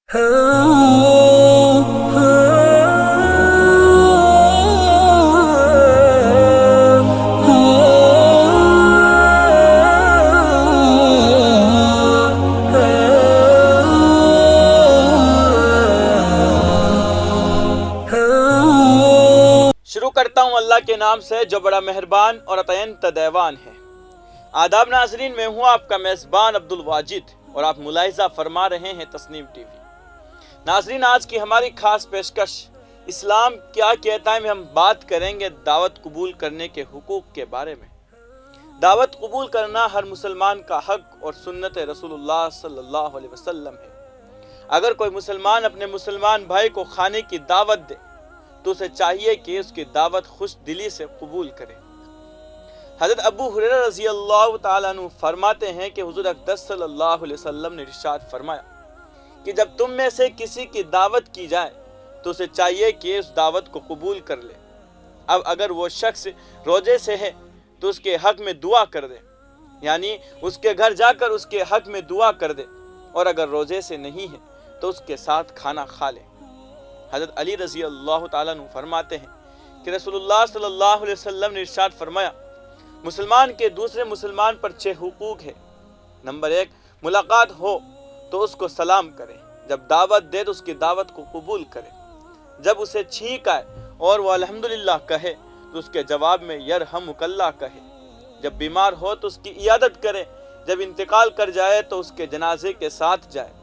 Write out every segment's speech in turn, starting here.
شروع کرتا ہوں اللہ کے نام سے جو بڑا مہربان اور عطاینت دیوان ہے۔ آداب ناظرین، میں ہوں آپ کا میزبان عبد الواجد اور آپ ملاحظہ فرما رہے ہیں تسنیم ٹی وی۔ ناظرین، آج کی ہماری خاص پیشکش اسلام کیا کہتا ہے میں ہم بات کریں گے دعوت قبول کرنے کے حقوق کے بارے میں۔ دعوت قبول کرنا ہر مسلمان کا حق اور سنت رسول اللہ صلی اللہ علیہ وسلم ہے۔ اگر کوئی مسلمان اپنے مسلمان بھائی کو کھانے کی دعوت دے تو اسے چاہیے کہ اس کی دعوت خوش دلی سے قبول کرے۔ حضرت ابو ہریرہ رضی اللہ تعالیٰ عنہ فرماتے ہیں کہ حضور اقدس صلی اللہ علیہ وسلم نے ارشاد فرمایا کہ جب تم میں سے کسی کی دعوت کی جائے تو اسے چاہیے کہ اس دعوت کو قبول کر لے۔ اب اگر وہ شخص روزے سے ہے تو اس کے حق میں دعا کر دے، یعنی اس کے گھر جا کر اس کے حق میں دعا کر دے، اور اگر روزے سے نہیں ہے تو اس کے ساتھ کھانا کھا لے۔ حضرت علی رضی اللہ تعالیٰ عنہ فرماتے ہیں کہ رسول اللہ صلی اللہ علیہ وسلم نے ارشاد فرمایا مسلمان کے دوسرے مسلمان پر 6 حقوق ہے۔ نمبر 1، ملاقات ہو تو اس کو سلام کرے، جب دعوت دے تو اس کی دعوت کو قبول کرے، جب اسے چھینک آئے اور وہ الحمدللہ کہے تو اس کے جواب میں یرحمک اللہ کہے، جب بیمار ہو تو اس کی عیادت کرے، جب انتقال کر جائے تو اس کے جنازے کے ساتھ جائے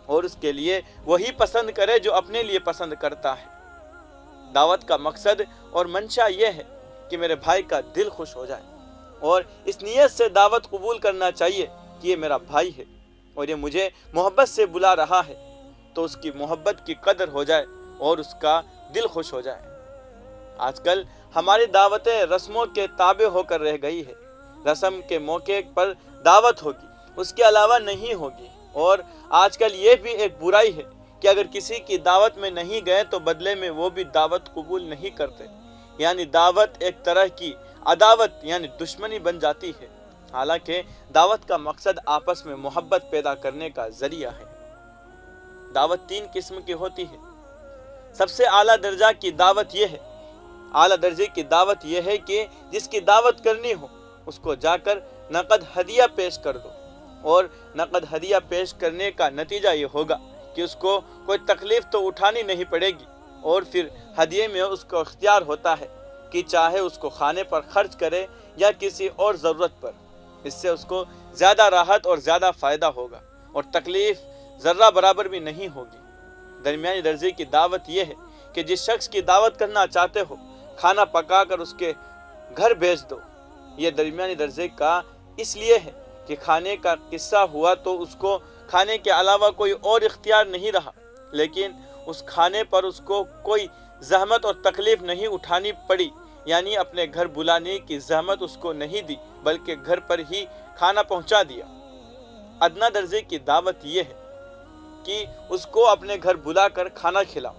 اور اس کے لیے وہی پسند کرے جو اپنے لیے پسند کرتا ہے۔ دعوت کا مقصد اور منشا یہ ہے کہ میرے بھائی کا دل خوش ہو جائے، اور اس نیت سے دعوت قبول کرنا چاہیے کہ یہ میرا بھائی ہے اور یہ مجھے محبت سے بلا رہا ہے، تو اس کی محبت کی قدر ہو جائے اور اس کا دل خوش ہو جائے۔ آج کل ہماری دعوتیں رسموں کے تابع ہو کر رہ گئی ہے۔ رسم کے موقع پر دعوت ہوگی، اس کے علاوہ نہیں ہوگی، اور آج کل یہ بھی ایک برائی ہے کہ اگر کسی کی دعوت میں نہیں گئے تو بدلے میں وہ بھی دعوت قبول نہیں کرتے، یعنی دعوت ایک طرح کی عداوت یعنی دشمنی بن جاتی ہے، حالانکہ دعوت کا مقصد آپس میں محبت پیدا کرنے کا ذریعہ ہے۔ دعوت 3 قسم کی ہوتی ہے۔ سب سے اعلیٰ درجہ کی دعوت یہ ہے، اعلیٰ درجے کی دعوت یہ ہے کہ جس کی دعوت کرنی ہو اس کو جا کر نقد ہدیہ پیش کر دو، اور نقد ہدیہ پیش کرنے کا نتیجہ یہ ہوگا کہ اس کو کوئی تکلیف تو اٹھانی نہیں پڑے گی، اور پھر ہدیے میں اس کو اختیار ہوتا ہے کہ چاہے اس کو کھانے پر خرچ کرے یا کسی اور ضرورت پر۔ اس سے اس کو زیادہ راحت اور زیادہ فائدہ ہوگا اور تکلیف ذرہ برابر بھی نہیں ہوگی۔ درمیانی درجے کی دعوت یہ ہے کہ جس شخص کی دعوت کرنا چاہتے ہو کھانا پکا کر اس کے گھر بھیج دو۔ یہ درمیانی درجے کا اس لیے ہے کہ کھانے کا قصہ ہوا تو اس کو کھانے کے علاوہ کوئی اور اختیار نہیں رہا، لیکن اس کھانے پر اس کو کوئی زحمت اور تکلیف نہیں اٹھانی پڑی، یعنی اپنے گھر بلانے کی زحمت اس کو نہیں دی بلکہ گھر پر ہی کھانا پہنچا دیا۔ ادنا درجے کی دعوت یہ ہے کہ اس کو اپنے گھر بلا کر کھانا کھلاؤ۔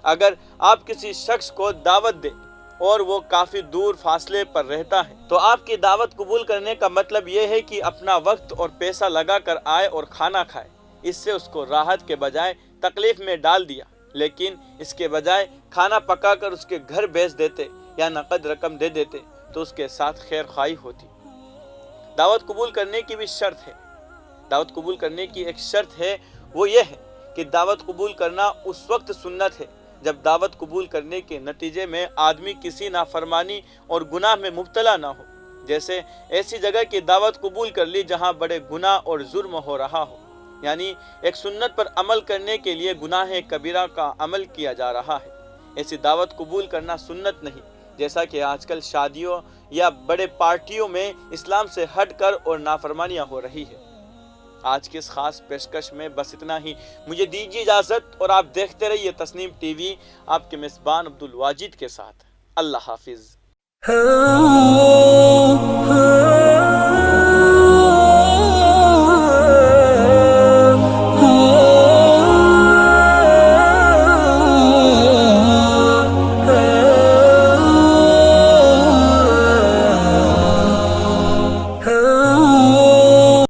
اگر آپ کسی شخص کو دعوت دیں اور وہ کافی دور فاصلے پر رہتا ہے تو آپ کی دعوت قبول کرنے کا مطلب یہ ہے کہ اپنا وقت اور پیسہ لگا کر آئے اور کھانا کھائے۔ اس سے اس کو راحت کے بجائے تکلیف میں ڈال دیا، لیکن اس کے بجائے کھانا پکا کر اس کے گھر بھیج دیتے یا نقد رقم دے دیتے تو اس کے ساتھ خیر خواہی ہوتی۔ دعوت قبول کرنے کی بھی شرط ہے۔ دعوت قبول کرنے کی ایک شرط ہے، وہ یہ ہے کہ دعوت قبول کرنا اس وقت سنت ہے جب دعوت قبول کرنے کے نتیجے میں آدمی کسی نافرمانی اور گناہ میں مبتلا نہ ہو، جیسے ایسی جگہ کی دعوت قبول کر لی جہاں بڑے گناہ اور جرم ہو رہا ہو، یعنی ایک سنت پر عمل کرنے کے لیے گناہ کبیرہ کا عمل کیا جا رہا ہے۔ ایسی دعوت قبول کرنا سنت نہیں، جیسا کہ آج کل شادیوں یا بڑے پارٹیوں میں اسلام سے ہٹ کر اور نافرمانیاں ہو رہی ہے۔ آج کی اس خاص پیشکش میں بس اتنا ہی، مجھے دیجیے اجازت اور آپ دیکھتے رہیے تسنیم ٹی وی، آپ کے میزبان عبد الواجد کے ساتھ۔ اللہ حافظ۔